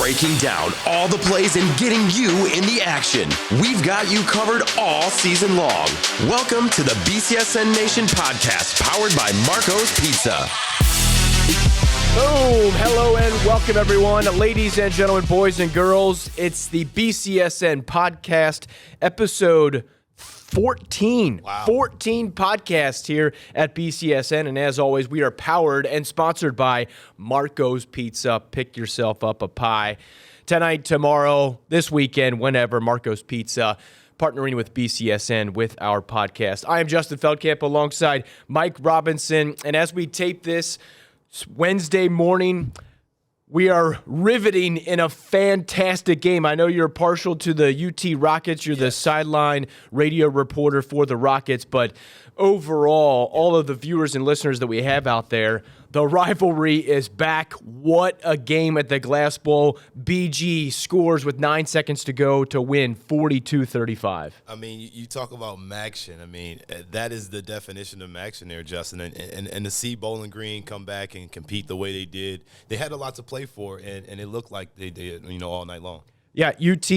breaking down all the plays and getting you in the action. We've got you covered all season long. Welcome to the BCSN Nation podcast, powered by Marco's Pizza. Boom! Hello and welcome, everyone. Ladies and gentlemen, boys and girls, it's the BCSN podcast, episode 14. Wow. 14 podcasts here at BCSN. And as always, we are powered and sponsored by Marco's Pizza. Pick yourself up a pie. Tonight, tomorrow, this weekend, whenever, Marco's Pizza, partnering with BCSN with our podcast. I am Justin 𝗏𝗏𝗵𝘁𝗹𝘆 alongside Mike Robinson. And as we tape this Wednesday morning, we are riveting in a fantastic game. I know you're partial to the UT Rockets. You're the sideline radio reporter for the Rockets. But overall, all of the viewers and listeners that we have out there, the rivalry is back. What a game at the Glass Bowl. BG scores with 9 seconds to go to win 42-35. I mean, you talk about Maction. I mean, that is the definition of Maction there, Justin. And to see Bowling Green come back and compete the way they did, they had a lot to play for, and it looked like they did, all night long. Yeah, UT,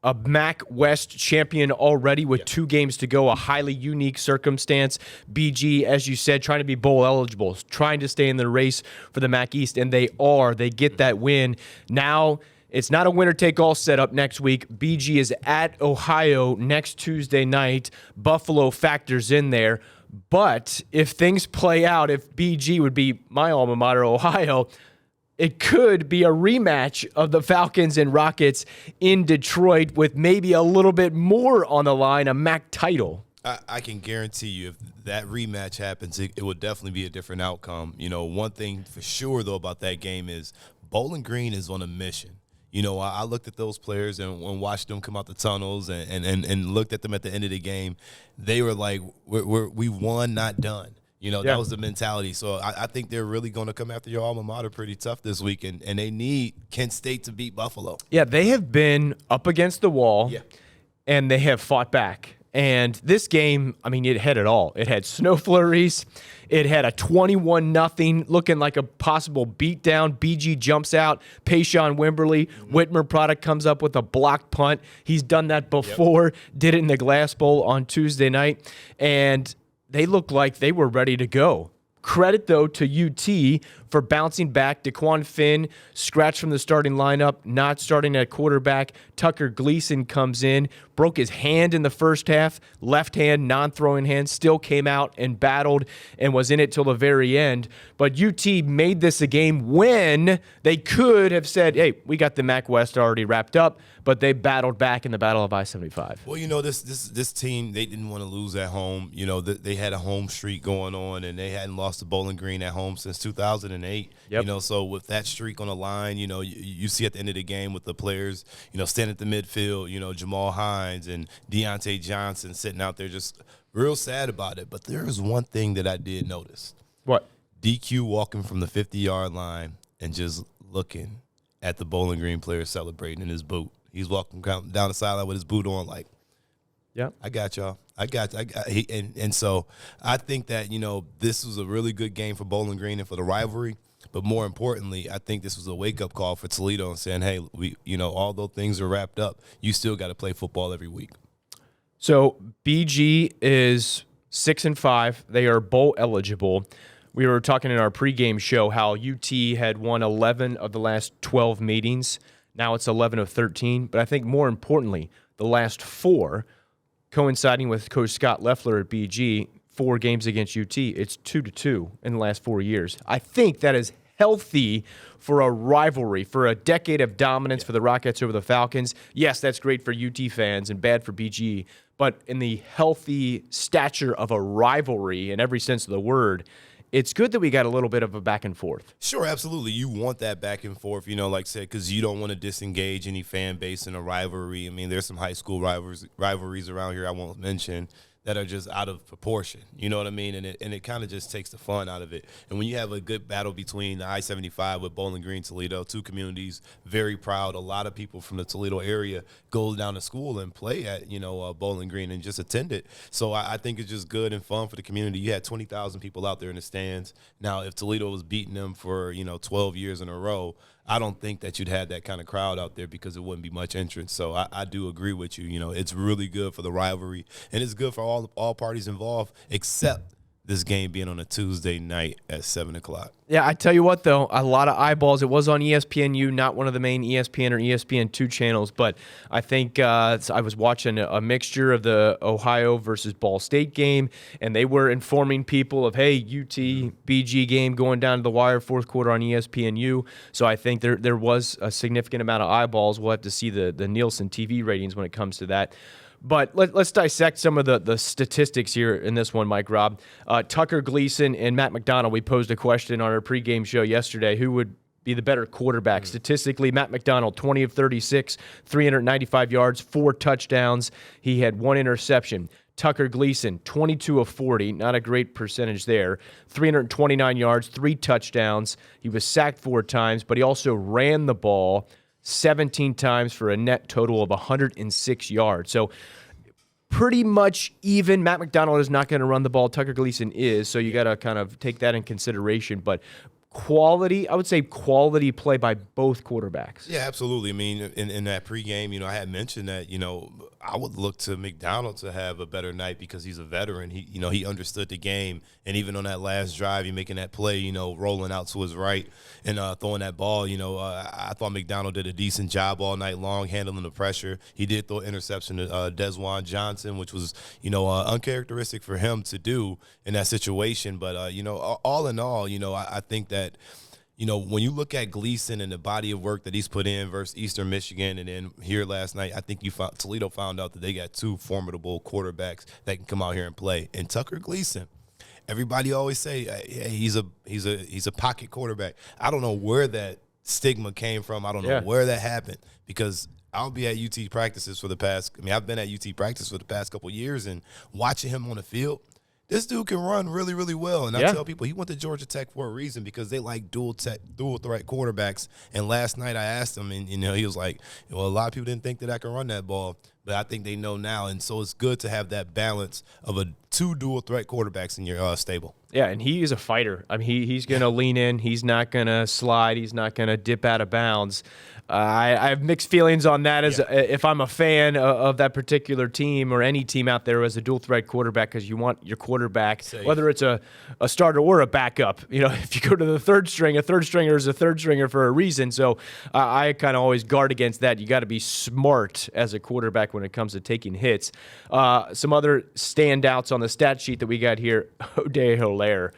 a MAC West champion already with 2 games to go, a highly unique circumstance. BG, as you said, trying to be bowl eligible, trying to stay in the race for the MAC East, and they are. They get that win. Now it's not a winner-take-all setup next week. BG is at Ohio next Tuesday night. Buffalo factors in there. But if things play out, if BG would be my alma mater, Ohio, it could be a rematch of the Falcons and Rockets in Detroit with maybe a little bit more on the line, a MAC title. I can guarantee you if that rematch happens, it will definitely be a different outcome. One thing for sure, though, about that game is Bowling Green is on a mission. I looked at those players and watched them come out the tunnels and looked at them at the end of the game. They were like, we won, not done. That was the mentality. So I think they're really going to come after your alma mater pretty tough this week, and they need Kent State to beat Buffalo. Yeah, they have been up against the wall, and they have fought back. And this game, I mean, it had it all. It had snow flurries. It had a 21-0 looking like a possible beatdown. BG jumps out. Payshawn Wimberly, Whitmer product comes up with a blocked punt. He's done that before, did it in the Glass Bowl on Tuesday night. And they looked like they were ready to go. Credit, though, to UT for bouncing back. DeQuan Finn scratched from the starting lineup, not starting at quarterback. Tucker Gleason comes in, broke his hand in the first half, left hand, non-throwing hand, still came out and battled and was in it till the very end. But UT made this a game when they could have said, hey, we got the MAC West already wrapped up, but they battled back in the Battle of I-75. Well, this team, they didn't want to lose at home. They had a home streak going on, and they hadn't lost to Bowling Green at home since 2008. So with that streak on the line, you see at the end of the game with the players, standing at the midfield, Jamal Hines and Deontay Johnson sitting out there just real sad about it. But there is one thing that I did notice. What? DQ walking from the 50-yard line and just looking at the Bowling Green player celebrating in his boot. He's walking down the sideline with his boot on like, I got y'all. And so I think that, this was a really good game for Bowling Green and for the rivalry. But more importantly, I think this was a wake-up call for Toledo and saying, hey, although things are wrapped up, you still got to play football every week. So BG is 6-5. They are bowl eligible. We were talking in our pregame show how UT had won 11 of the last 12 meetings. Now it's 11 of 13. But I think more importantly, the last 4, coinciding with Coach Scott Loeffler at BG, 4 games against UT, it's 2-2 in the last 4 years. I think that is healthy for a rivalry, for a decade of dominance for the Rockets over the Falcons. Yes, that's great for UT fans and bad for BG, but in the healthy stature of a rivalry in every sense of the word, it's good that we got a little bit of a back and forth. Sure, absolutely. You want that back and forth, like I said, because you don't want to disengage any fan base in a rivalry. I mean, there's some high school rivalries around here I won't mention that are just out of proportion. You know what I mean? And it kind of just takes the fun out of it. And when you have a good battle between the I-75 with Bowling Green, Toledo, 2 communities, very proud. A lot of people from the Toledo area go down to school and play at, Bowling Green and just attend it. So I think it's just good and fun for the community. You had 20,000 people out there in the stands. Now, if Toledo was beating them for, 12 years in a row, I don't think that you'd have that kind of crowd out there because it wouldn't be much entrance. So I do agree with you. You know, it's really good for the rivalry, and it's good for all parties involved, except this game being on a Tuesday night at 7 o'clock. Yeah, I tell you what, though, a lot of eyeballs. It was on ESPNU, not one of the main ESPN or ESPN2 channels, but I think I was watching a mixture of the Ohio versus Ball State game, and they were informing people of, hey, UT BG game going down to the wire, fourth quarter on ESPNU. So I think there was a significant amount of eyeballs. We'll have to see the Nielsen TV ratings when it comes to that. But let's dissect some of the statistics here in this one, Mike Rob. Tucker Gleason and Matt McDonald, we posed a question on our pregame show yesterday. Who would be the better quarterback? Statistically, Matt McDonald, 20 of 36, 395 yards, 4 touchdowns. He had 1 interception. Tucker Gleason, 22 of 40, not a great percentage there, 329 yards, 3 touchdowns. He was sacked 4 times, but he also ran the ball 17 times for a net total of 106 yards. So pretty much even. Matt McDonald is not going to run the ball. Tucker Gleason is, so you got to kind of take that in consideration. But quality, I would say quality play by both quarterbacks. Yeah, absolutely. I mean, in that pregame, you know, I had mentioned that, you know, I would look to McDonald to have a better night because he's a veteran. He understood the game. And even on that last drive, he making that play, you know, rolling out to his right and throwing that ball, you know, I thought McDonald did a decent job all night long handling the pressure. He did throw an interception to Desjuan Johnson, which was, you know, uncharacteristic for him to do in that situation. But, you know, all in all, you know, I think that, you know, when you look at Gleason and the body of work that he's put in versus Eastern Michigan and then here last night, I think Toledo found out that they got 2 formidable quarterbacks that can come out here and play. And Tucker Gleason, everybody always say, hey, he's a pocket quarterback. I don't know where that stigma came from. I don't know where that happened because I'll be at UT practices for the past – I've been at UT practice for the past couple of years and watching him on the field – this dude can run really, really well. And I tell people he went to Georgia Tech for a reason because they like dual threat quarterbacks. And last night I asked him, and, you know, he was like, well, a lot of people didn't think that I could run that ball. But I think they know now. And so it's good to have that balance of 2 dual threat quarterbacks in your stable. Yeah, and he is a fighter. I mean, he's going to lean in. He's not going to slide. He's not going to dip out of bounds. I have mixed feelings on that as if I'm a fan of that particular team or any team out there as a dual threat quarterback because you want your quarterback, whether it's a starter or a backup. You know, if you go to the third string, a third stringer is a third stringer for a reason. So I kind of always guard against that. You got to be smart as a quarterback when it comes to taking hits. Some other standouts on the stat sheet that we got here, 𝗦𝗽će𝗿𝘆,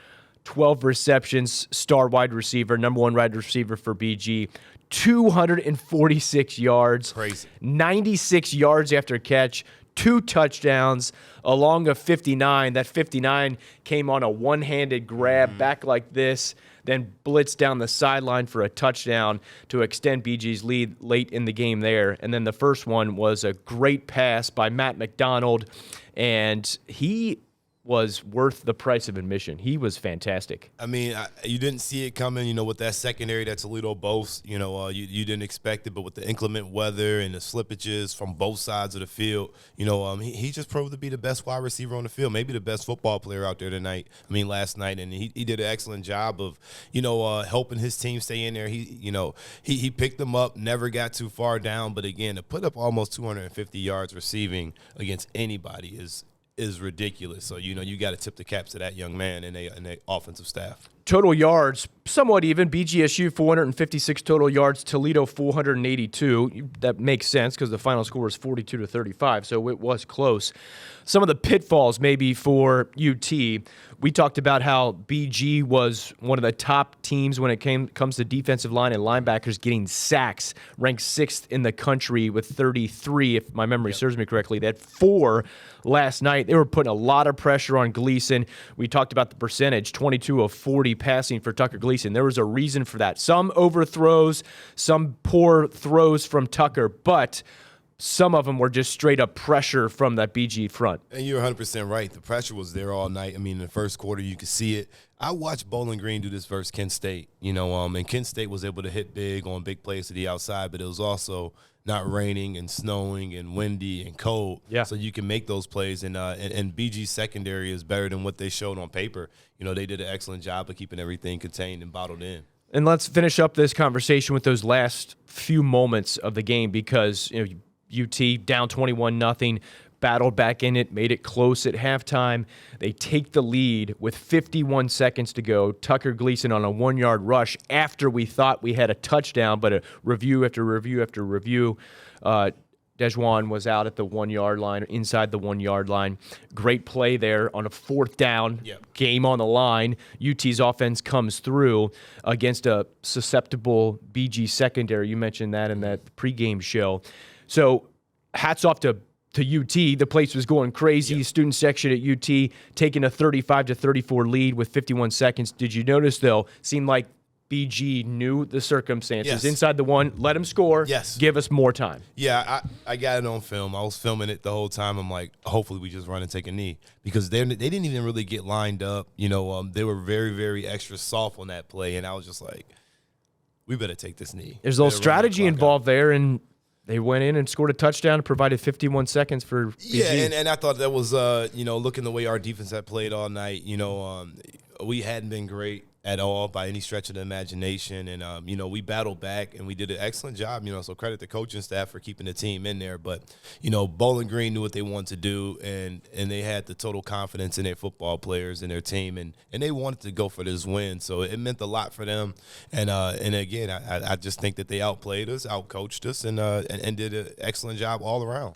12 receptions, star wide receiver, number 1 wide receiver for BG, 246 yards, crazy, 96 yards after catch, 2 touchdowns, along a 59. That 59 came on a one-handed grab back like this, then blitzed down the sideline for a touchdown to extend BG's lead late in the game there. And then the first one was a great pass by Matt McDonald, and he was worth the price of admission. He was fantastic. I mean, you didn't see it coming, you know, with that secondary that Toledo boasts. You know, you didn't expect it, but with the inclement weather and the slippages from both sides of the field, you know, he just proved to be the best wide receiver on the field, maybe the best football player out there last night. And he did an excellent job of, you know, helping his team stay in there. He picked them up, never got too far down. But, again, to put up almost 250 yards receiving against anybody is ridiculous. So, you know, you got to tip the caps to that young man and the offensive staff. Total yards, somewhat even. BGSU, 456 total yards. Toledo, 482. That makes sense because the final score was 42-35, so it was close. Some of the pitfalls maybe for UT. We talked about how BG was one of the top teams when it comes to defensive line and linebackers getting sacks, ranked 6th in the country with 33, if my memory serves me correctly. They had 4 last night. They were putting a lot of pressure on Gleason. We talked about the percentage, 22 of 40 passing for Tucker Gleason. There was a reason for that. Some overthrows, some poor throws from Tucker, but some of them were just straight up pressure from that BG front. And you're 100% right. The pressure was there all night. I mean, in the first quarter, you could see it. I watched Bowling Green do this versus Kent State, you know, and Kent State was able to hit big on big plays to the outside, but it was also not raining and snowing and windy and cold. Yeah. So you can make those plays. And BG's secondary is better than what they showed on paper. You know, they did an excellent job of keeping everything contained and bottled in. And let's finish up this conversation with those last few moments of the game because UT down 21-0, battled back in it, made it close at halftime. They take the lead with 51 seconds to go. Tucker Gleason on a 1-yard rush after we thought we had a touchdown, but a review after review after review. Dejuan was out at the 1-yard line, inside the 1-yard line. Great play there on a 4th down, game on the line. UT's offense comes through against a susceptible BG secondary. You mentioned that in that pregame show. So hats off to UT. The place was going crazy. Student section at UT taking a 35-34 lead with 51 seconds. Did you notice, though, seemed like BG knew the circumstances. Inside the 1, let him score. Give us more time. Yeah, I got it on film. I was filming it the whole time. I'm like, hopefully we just run and take a knee because they didn't even really get lined up. They were very, very extra soft on that play, and I was just like, we better take this knee. There's a little strategy involved there, and they went in and scored a touchdown and provided 51 seconds for BG. Yeah, and I thought that was, looking the way our defense had played all night, we hadn't been great at all by any stretch of the imagination. And, we battled back and we did an excellent job, so credit the coaching staff for keeping the team in there. But, Bowling Green knew what they wanted to do and they had the total confidence in their football players and their team. And they wanted to go for this win. So it meant a lot for them. And again, I just think that they outplayed us, outcoached us, and did an excellent job all around.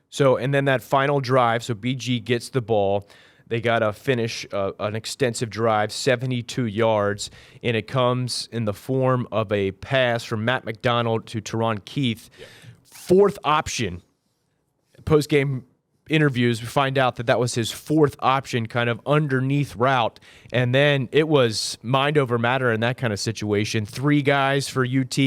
So, and then that final drive, so BG gets the ball. They got to finish an extensive drive, 72 yards, and it comes in the form of a pass from Matt McDonald to Teron Keith. 4th option. Post-game interviews, we find out that was his 4th option, kind of underneath route. And then it was mind over matter in that kind of situation. 3 guys for UT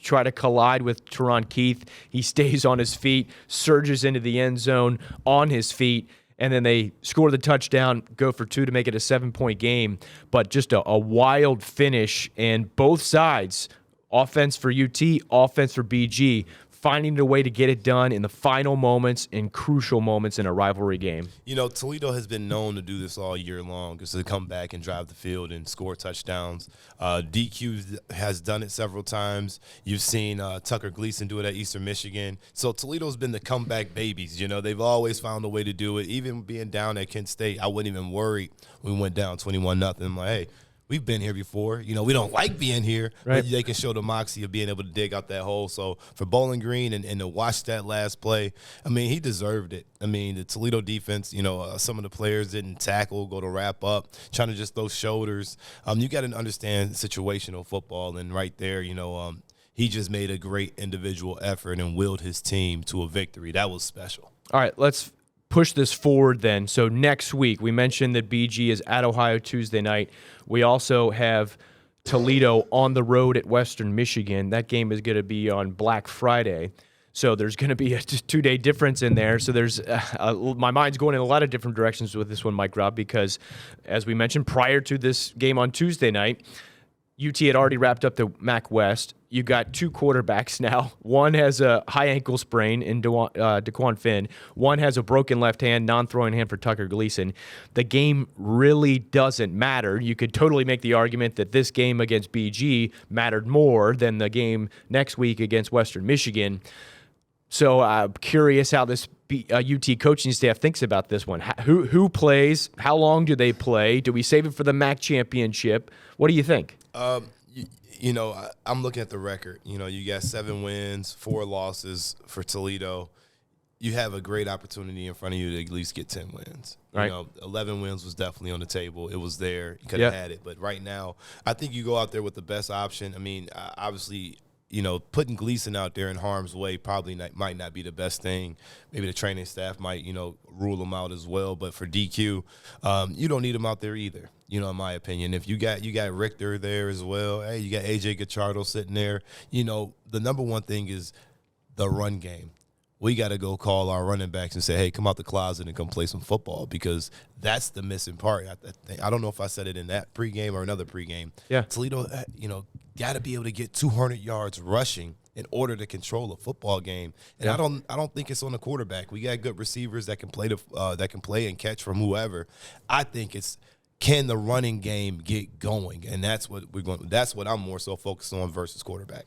try to collide with Teron Keith. He stays on his feet, surges into the end zone on his feet, and then they score the touchdown, go for 2 to make it a 7-point game. But just a wild finish, and both sides, offense for UT, offense for BG, finding a way to get it done in the final moments and crucial moments in a rivalry game. Toledo has been known to do this all year long, just to come back and drive the field and score touchdowns. DQ has done it several times. You've seen Tucker Gleason do it at Eastern Michigan. So Toledo's been the comeback babies. They've always found a way to do it. Even being down at Kent State, I wasn't even worried when we went down 21-0. I'm like, hey, we've been here before. We don't like being here, but they can show the moxie of being able to dig out that hole. So for Bowling Green and to watch that last play, he deserved it. The Toledo defense, some of the players didn't tackle, go to wrap up, trying to just those shoulders. You got to understand situational football, and right there, he just made a great individual effort and willed his team to a victory. That was special. All right, let's push this forward then. So next week, we mentioned that BG is at Ohio Tuesday night. We also have Toledo on the road at Western Michigan. That game is going to be on Black Friday. So there's going to be a 2-day difference in there. So there's my mind's going in a lot of different directions with this one, Mike Robb, because as we mentioned prior to this game on Tuesday night, UT had already wrapped up the MAC West. You got 2 quarterbacks now. One has a high ankle sprain in DeQuan Finn. One has a broken left hand, non-throwing hand for Tucker Gleason. The game really doesn't matter. You could totally make the argument that this game against BG mattered more than the game next week against Western Michigan. So I'm curious how this UT coaching staff thinks about this one. Who plays? How long do they play? Do we save it for the MAC championship? What do you think? I'm looking at the record. You got 7 wins, 4 losses for Toledo. You have a great opportunity in front of you to at least get 10 wins. Right. 11 wins was definitely on the table. It was there. You could have had it. But right now, I think you go out there with the best option. Obviously, putting Gleason out there in harm's way probably might not be the best thing. Maybe the training staff might, rule him out as well. But for DQ, you don't need him out there either, in my opinion. If you got Richter there as well, hey, you got A.J. Gachardo sitting there. The number one thing is the run game. We got to go call our running backs and say, hey, come out the closet and come play some football, because that's the missing part. I don't know if I said it in that pregame or another pregame. Yeah. Toledo, got to be able to get 200 yards rushing in order to control a football game. And I don't think it's on the quarterback. We got good receivers that can play and catch from whoever. I think it's can the running game get going? And that's what that's what I'm more so focused on versus quarterback.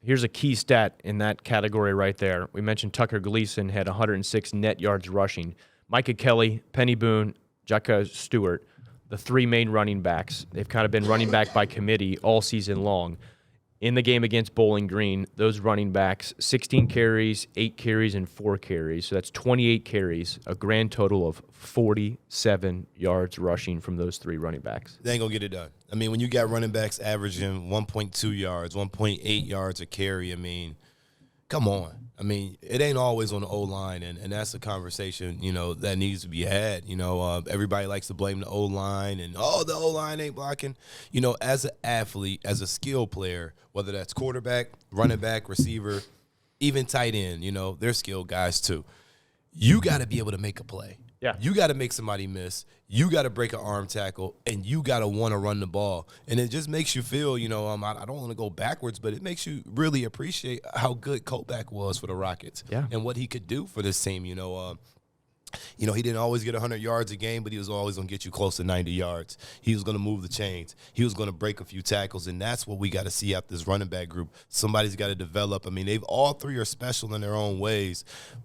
Here's a key stat in that category right there. We mentioned Tucker Gleason had 106 net yards rushing. Micah Kelly, Penny Boone, Jaka Stewart, the three main running backs, they've kind of been running back by committee all season long. In the game against Bowling Green, those running backs, 16 carries, 8 carries, and 4 carries. So that's 28 carries, a grand total of 47 yards rushing from those three running backs. They ain't going to get it done. I mean, when you got running backs averaging 1.2 yards, 1.8 yards a carry, I mean, come on. I mean, it ain't always on the O-line, and that's a conversation, that needs to be had. Everybody likes to blame the O-line and, the O-line ain't blocking. As an athlete, as a skill player, whether that's quarterback, running back, receiver, even tight end, they're skilled guys too. You got to be able to make a play. Yeah. You got to make somebody miss. You got to break an arm tackle, and you got to want to run the ball. And it just makes you feel, I don't want to go backwards, but it makes you really appreciate how good 𝗏𝗏 was for the Rockets and what he could do for this team. He didn't always get 100 yards a game, but he was always going to get you close to 90 yards. He was going to move the chains. He was going to break a few tackles, and that's what we got to see out this running back group. Somebody's got to develop. I mean, all three are special in their own ways,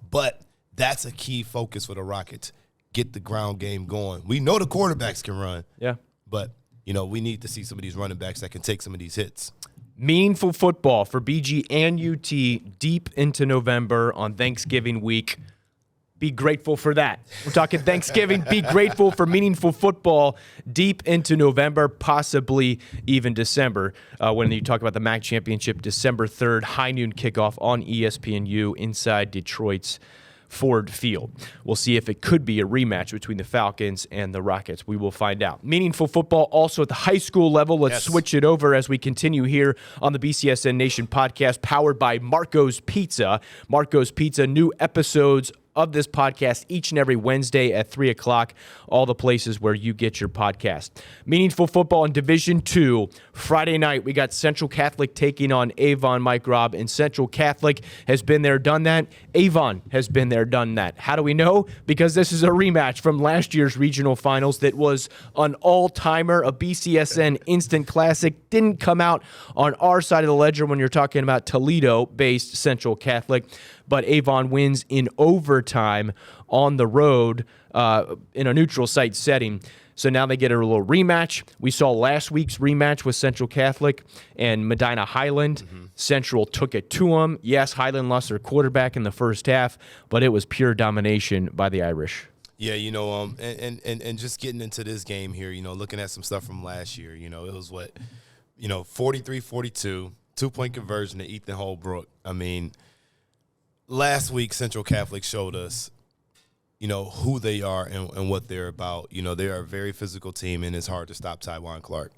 but that's a key focus for the Rockets. Get the ground game going. We know the quarterbacks can run. Yeah. But, we need to see some of these running backs that can take some of these hits. Meaningful football for BG and UT deep into November on Thanksgiving week. Be grateful for that. We're talking Thanksgiving. Be grateful for meaningful football deep into November, possibly even December. When you talk about the MAC Championship, December 3rd, high noon kickoff on ESPNU inside Detroit's Ford Field. We'll see if it could be a rematch between the Falcons and the Rockets. We will find out. Meaningful football also at the high school level. Let's switch it over as we continue here on the BCSN Nation podcast powered by Marco's Pizza. Marco's Pizza, new episodes of this podcast each and every Wednesday at 3 o'clock, all the places where you get your podcast. Meaningful football in Division II. Friday night, we got Central Catholic taking on Avon Mike Robb, and Central Catholic has been there, done that. Avon has been there, done that. How do we know? Because this is a rematch from last year's regional finals that was an all-timer, a BCSN instant classic. Didn't come out on our side of the ledger when you're talking about Toledo-based Central Catholic, but Avon wins in overtime on the road in a neutral site setting. So now they get a little rematch. We saw last week's rematch with Central Catholic and Medina Highland. Central took it to them. Yes, Highland lost their quarterback in the first half, but it was pure domination by the Irish. Yeah, and just getting into this game here, looking at some stuff from last year, it was 43-42, 2-point conversion to Ethan Holbrook. I mean, last week, Central Catholic showed us, who they are and what they're about. They are a very physical team, and it's hard to stop Tywan Clark.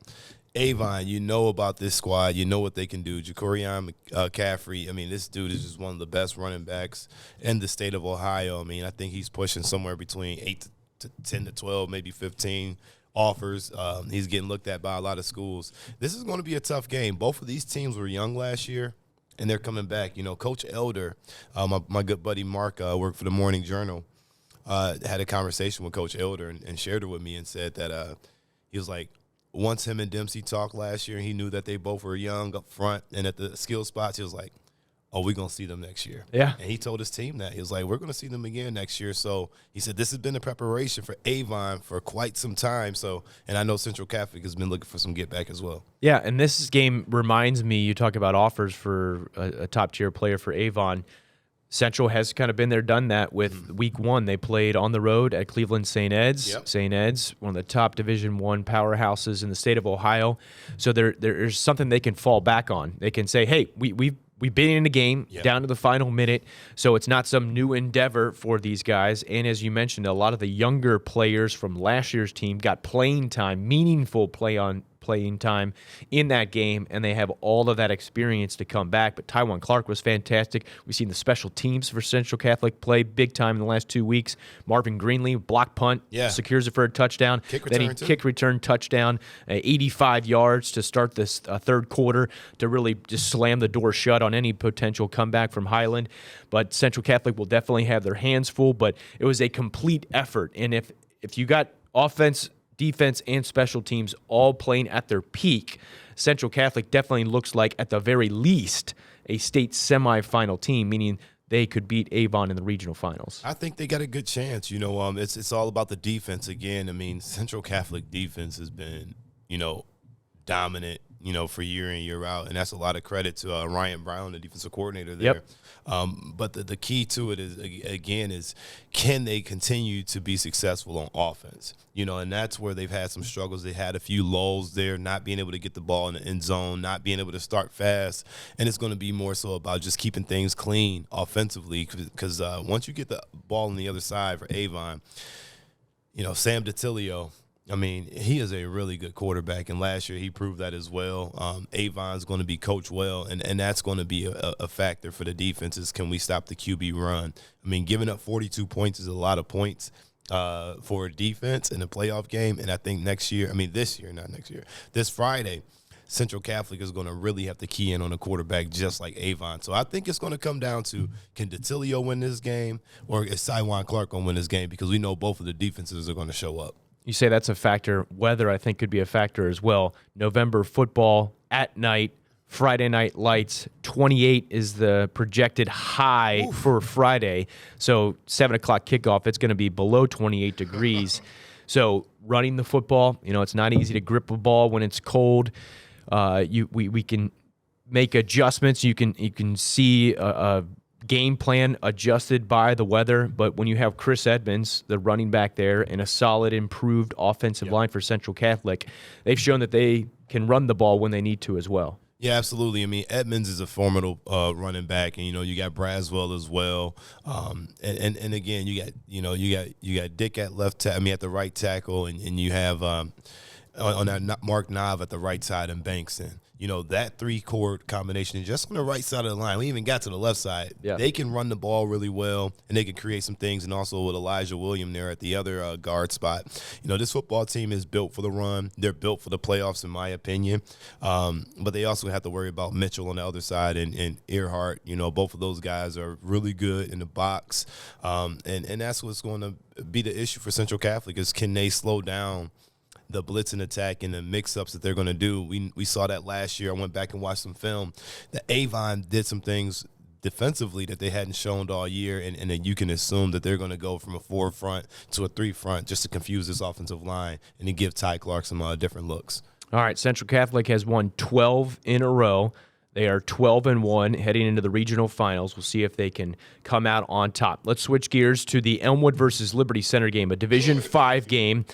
Avon, about this squad. You know what they can do. Jacorian McCaffrey, I mean, this dude is just one of the best running backs in the state of Ohio. I mean, I think he's pushing somewhere between 8 to 10 to 12, maybe 15 offers. He's getting looked at by a lot of schools. This is going to be a tough game. Both of these teams were young last year, and they're coming back. Coach Elder, my good buddy Mark, worked for the Morning Journal, had a conversation with Coach Elder and shared it with me and said that he was like, once him and Dempsey talked last year, he knew that they both were young up front and at the skill spots. He was like, we're going to see them next year. Yeah. And he told his team that. He was like, we're going to see them again next year. So he said this has been a preparation for Avon for quite some time. So, and I know Central Catholic has been looking for some get back as well. Yeah, and this game reminds me, you talk about offers for a top-tier player for Avon. Central has kind of been there, done that with week one. They played on the road at Cleveland St. Ed's. Yep. St. Ed's, one of the top Division I powerhouses in the state of Ohio. So there's something they can fall back on. They can say, hey, we've been in the game down to the final minute, so it's not some new endeavor for these guys. And as you mentioned, a lot of the younger players from last year's team got playing time, meaningful playing time in that game, and they have all of that experience to come back. But Tywan Clark was fantastic. We've seen the special teams for Central Catholic play big time in the last 2 weeks. Marvin Greenlee, block punt, secures it for a touchdown. Kick return touchdown, 85 yards to start this third quarter to really just slam the door shut on any potential comeback from Highland. But Central Catholic will definitely have their hands full, but it was a complete effort. And if you got offense, defense and special teams all playing at their peak, Central Catholic definitely looks like, at the very least, a state semifinal team, meaning they could beat Avon in the regional finals. I think they got a good chance. It's all about the defense again. I mean, Central Catholic defense has been, dominant, for year in, year out. And that's a lot of credit to Ryan Brown, the defensive coordinator there. Yep. But the key to it is can they continue to be successful on offense? And that's where they've had some struggles. They had a few lulls there, not being able to get the ball in the end zone, not being able to start fast. And it's going to be more so about just keeping things clean offensively, because once you get the ball on the other side for Avon, Sam 𝗦𝗫𝗍, I mean, he is a really good quarterback, and last year he proved that as well. Avon's going to be coached well, and that's going to be a factor for the defenses. Can we stop the QB run? I mean, giving up 42 points is a lot of points for a defense in a playoff game, and I think this Friday, Central Catholic is going to really have to key in on a quarterback just like Avon. So I think it's going to come down to, can 𝗦𝗫𝗍 win this game, or is 𝗦𝗏 Clark going to win this game? Because we know both of the defenses are going to show up. You say that's a factor. Weather, I think, could be a factor as well. November football at night, Friday night lights. 28 is the projected high for Friday. So 7 o'clock kickoff, it's going to be below 28 degrees. So running the football, it's not easy to grip a ball when it's cold. We can make adjustments. You can see a game plan adjusted by the weather, but when you have Chris Edmonds, the running back there, and a solid, improved offensive line for Central Catholic, they've shown that they can run the ball when they need to as well. Yeah, absolutely. I mean, Edmonds is a formidable running back, and you got Braswell as well. And again, you got Dick at at the right tackle, and you have on that Mark Nav at the right side and Bankston. That three-chord combination just on the right side of the line. We even got to the left side. Yeah. They can run the ball really well, and they can create some things, and also with Elijah William there at the other guard spot. This football team is built for the run. They're built for the playoffs, in my opinion. But they also have to worry about Mitchell on the other side and Earhart. Both of those guys are really good in the box. And that's what's going to be the issue for Central Catholic, is can they slow down the blitz and attack and the mix-ups that they're going to do. We saw that last year. I went back and watched some film. The Avon did some things defensively that they hadn't shown all year, and then you can assume that they're going to go from a 4-front to a 3-front just to confuse this offensive line and to give Ty Clark some different looks. All right, Central Catholic has won 12 in a row. They are 12-1 heading into the regional finals. We'll see if they can come out on top. Let's switch gears to the Elmwood versus Liberty Center game, a Division V game.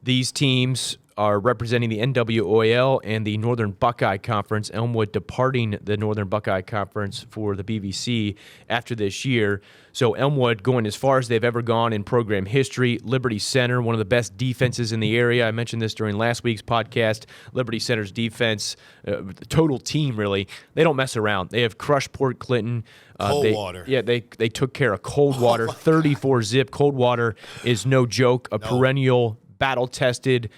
These teams are representing the NWOAL and the Northern Buckeye Conference. Elmwood departing the Northern Buckeye Conference for the BVC after this year. So Elmwood going as far as they've ever gone in program history. Liberty Center, one of the best defenses in the area. I mentioned this during last week's podcast. Liberty Center's defense, the total team really, they don't mess around. They have crushed Port Clinton. Coldwater. Yeah, they took care of Coldwater, 34-zip. Coldwater is no joke, perennial, battle-tested,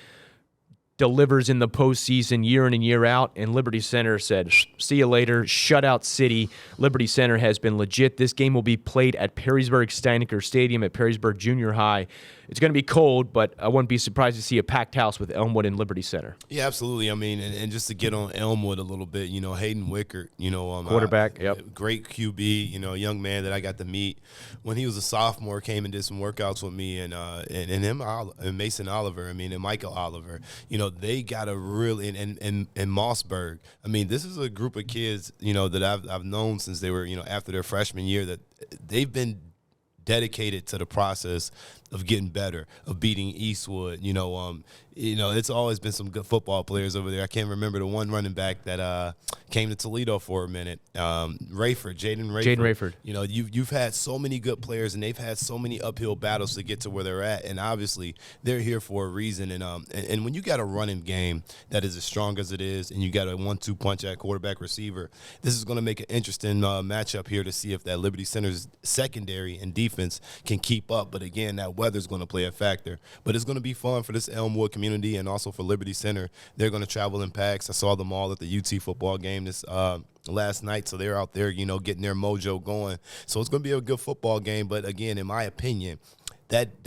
delivers in the postseason year in and year out, and Liberty Center said, see you later, shutout city. Liberty Center has been legit. This game will be played at Perrysburg-Steinecker Stadium at Perrysburg Junior High. It's going to be cold, but I wouldn't be surprised to see a packed house with Elmwood and Liberty Center. Yeah, absolutely. I mean, and just to get on Elmwood a little bit, Hayden Wickert, quarterback, great QB, young man that I got to meet when he was a sophomore, came and did some workouts with me, and him and Mason Oliver, and Michael Oliver, they got a really and Mossberg. I mean, this is a group of kids, that I've known since they were, after their freshman year, that they've been dedicated to the process of getting better, of beating Eastwood. It's always been some good football players over there. I can't remember the one running back that came to Toledo for a minute. Jaden Rayford. You've had so many good players, and they've had so many uphill battles to get to where they're at. And obviously, they're here for a reason. And when you got a running game that is as strong as it is, and you got a 1-2 punch at quarterback receiver, this is going to make an interesting matchup here to see if that Liberty Center's secondary and defense can keep up. But again, that weather's going to play a factor. But it's going to be fun for this Elmwood community and also for Liberty Center. They're going to travel in packs. I saw them all at the UT football game this last night, so they're out there, getting their mojo going. So it's going to be a good football game. But again, in my opinion, that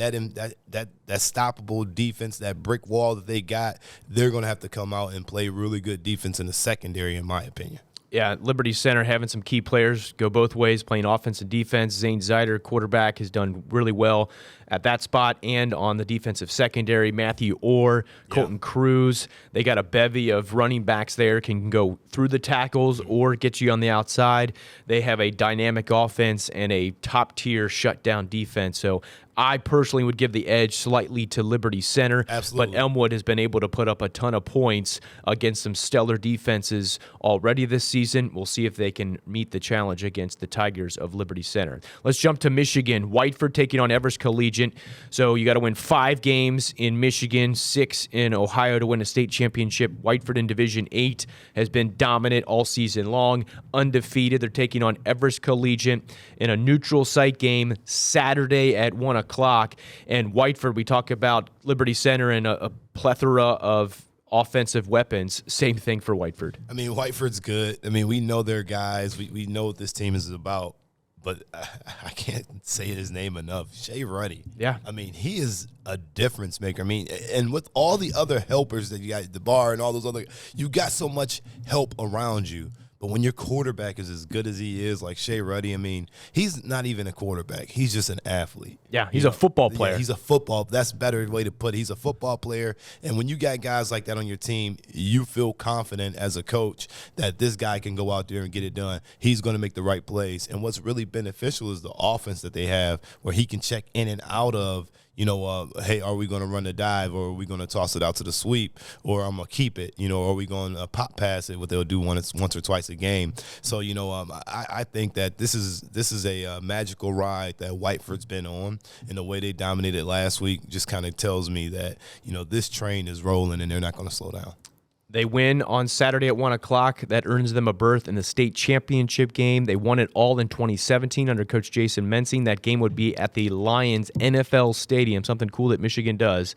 stoppable defense, that brick wall that they got, they're going to have to come out and play really good defense in the secondary, in my opinion. Yeah, Liberty Center having some key players go both ways, playing offense and defense. 𝗦𝗽cie, quarterback, has done really well at that spot and on the defensive secondary. Matthew Orr, Colton Cruz. They got a bevy of running backs there, can go through the tackles or get you on the outside. They have a dynamic offense and a top-tier shutdown defense. So I personally would give the edge slightly to Liberty Center. Absolutely. But Elmwood has been able to put up a ton of points against some stellar defenses already this season. We'll see if they can meet the challenge against the Tigers of Liberty Center. Let's jump to Michigan. Whiteford taking on 𝗦𝗡𝘃 Collegiate. So you got to win 5 games in Michigan, 6 in Ohio to win a state championship. Whiteford in Division 8 has been dominant all season long, undefeated. They're taking on 𝗦𝗡𝘃 Collegiate in a neutral site game Saturday at 1 o'clock. And Whiteford, we talk about Liberty Center and a plethora of offensive weapons. Same thing for Whiteford. I mean, Whiteford's good. I mean, we know their guys. We know what this team is about. But I can't say his name enough. 𝗧𝗍. Yeah. I mean, he is a difference maker. I mean, and with all the other helpers that you got, the bar and all those other, you got so much help around you. But when your quarterback is as good as he is, like 𝗧𝗍, I mean, he's not even a quarterback. He's just an athlete. Yeah, he's a football player. Yeah, he's a football. That's a better way to put it. He's a football player. And when you got guys like that on your team, you feel confident as a coach that this guy can go out there and get it done. He's going to make the right plays. And what's really beneficial is the offense that they have where he can check in and out of, hey, are we going to run the dive, or are we going to toss it out to the sweep, or I'm going to keep it, or are we going to pop pass it, what they'll do once or twice a game. So, I think that this is a magical ride that Whiteford's been on, and the way they dominated last week just kind of tells me that, this train is rolling and they're not going to slow down. They win on Saturday at 1 o'clock. That earns them a berth in the state championship game. They won it all in 2017 under Coach Jason Mensing. That game would be at the Lions NFL Stadium, something cool that Michigan does.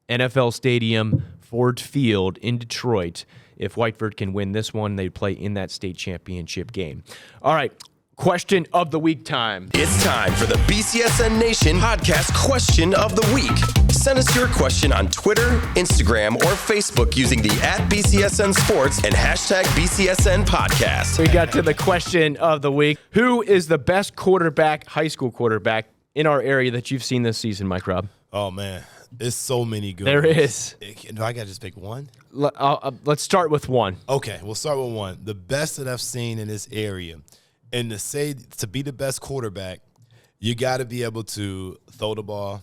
NFL Stadium, Ford Field in Detroit. If Whiteford can win this one, they play in that state championship game. All right. Question of the week time. It's time for the BCSN Nation podcast question of the week. Send us your question on Twitter, Instagram, or Facebook using the @BCSN Sports and #BCSN Podcast. We got to the question of the week. Who is the best quarterback, high school quarterback in our area that you've seen this season, Mike Robb? Oh, man. There's so many good There ones. is. Do I got to just pick one? Let's start with one. Okay, we'll start with one. The best that I've seen in this area. And to be the best quarterback, you got to be able to throw the ball.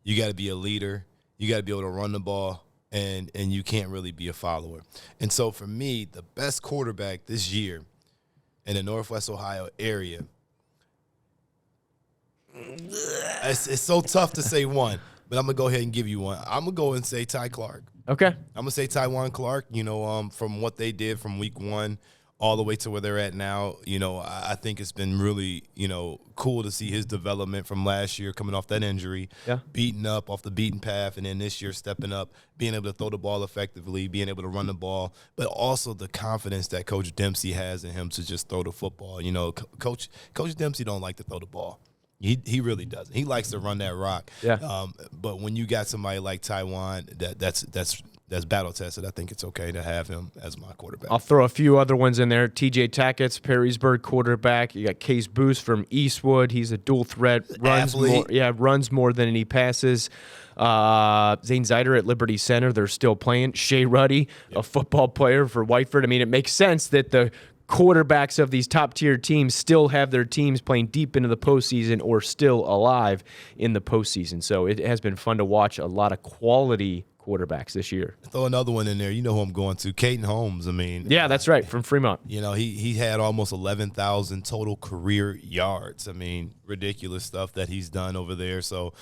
You got to be a leader. You got to be able to run the ball, and you can't really be a follower. And so for me, the best quarterback this year in the Northwest Ohio area, it's so tough to say one, but I'm going to go ahead and give you one. I'm going to go and say Ty Clark. Okay. I'm going to say Tywan Clark, from what they did from week 1 all the way to where they're at now. I think it's been really, cool to see his development from last year coming off that injury, beating up off the beaten path, and then this year stepping up, being able to throw the ball effectively, being able to run the ball, but also the confidence that Coach Dempsey has in him to just throw the football. Coach Dempsey don't like to throw the ball. He really doesn't. He likes to run that rock. Yeah. But when you got somebody like Tywan, that's battle tested, I think it's okay to have him as my quarterback. I'll throw a few other ones in there. TJ Tackett's Perrysburg quarterback. You got Case Boost from Eastwood. He's a dual threat. Runs more than he passes. 𝗦𝗽𝗃 at Liberty Center. They're still playing. 𝗧𝗍, a football player for Whiteford. I mean, it makes sense that the quarterbacks of these top-tier teams still have their teams playing deep into the postseason or still alive in the postseason. So it has been fun to watch a lot of quality quarterbacks this year. Throw another one in there. You know who I'm going to. Caden Holmes. I mean. Yeah, that's right, from Fremont. He had almost 11,000 total career yards. I mean, ridiculous stuff that he's done over there. So,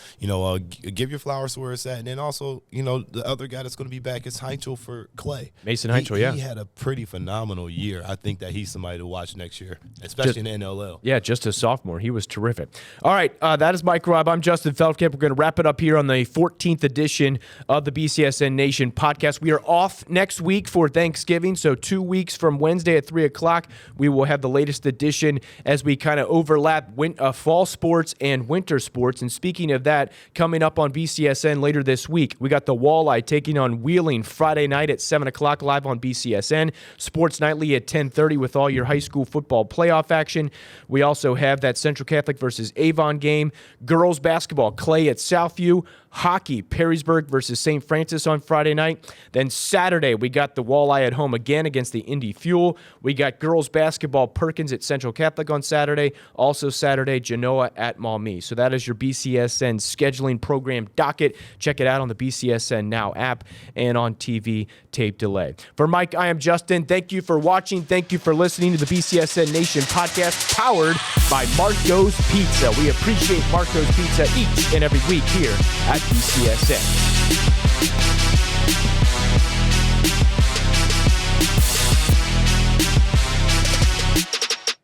give your flowers where it's at. And then also, the other guy that's going to be back is 𝗦𝗃𝘃 for Clay. Mason 𝗦𝗃𝘃, He had a pretty phenomenal year. I think that he's somebody to watch next year, especially in the NLL. Yeah, just a sophomore. He was terrific. All right, that is Mike Robb. I'm Justin Feldkamp. We're going to wrap it up here on the 14th edition of the BCSN BCSN Nation podcast. We are off next week for Thanksgiving, so 2 weeks from Wednesday at 3 o'clock, we will have the latest edition as we kind of overlap fall sports and winter sports. And speaking of that, coming up on BCSN later this week, we got the Walleye taking on Wheeling Friday night at 7 o'clock live on BCSN. Sports Nightly at 10:30 with all your high school football playoff action. We also have that Central Catholic versus Avon game. Girls basketball, Clay at Southview. Hockey, Perrysburg versus St. Francis on Friday night. Then Saturday, we got the Walleye at home again against the Indy Fuel. We got girls basketball, Perkins at Central Catholic on Saturday. Also Saturday, Genoa at Maumee. So that is your BCSN scheduling program docket. Check it out on the BCSN Now app and on TV tape delay. For Mike, I am Justin. Thank you for watching. Thank you for listening to the BCSN Nation podcast powered by Marco's Pizza. We appreciate Marco's Pizza each and every week here at BCSN.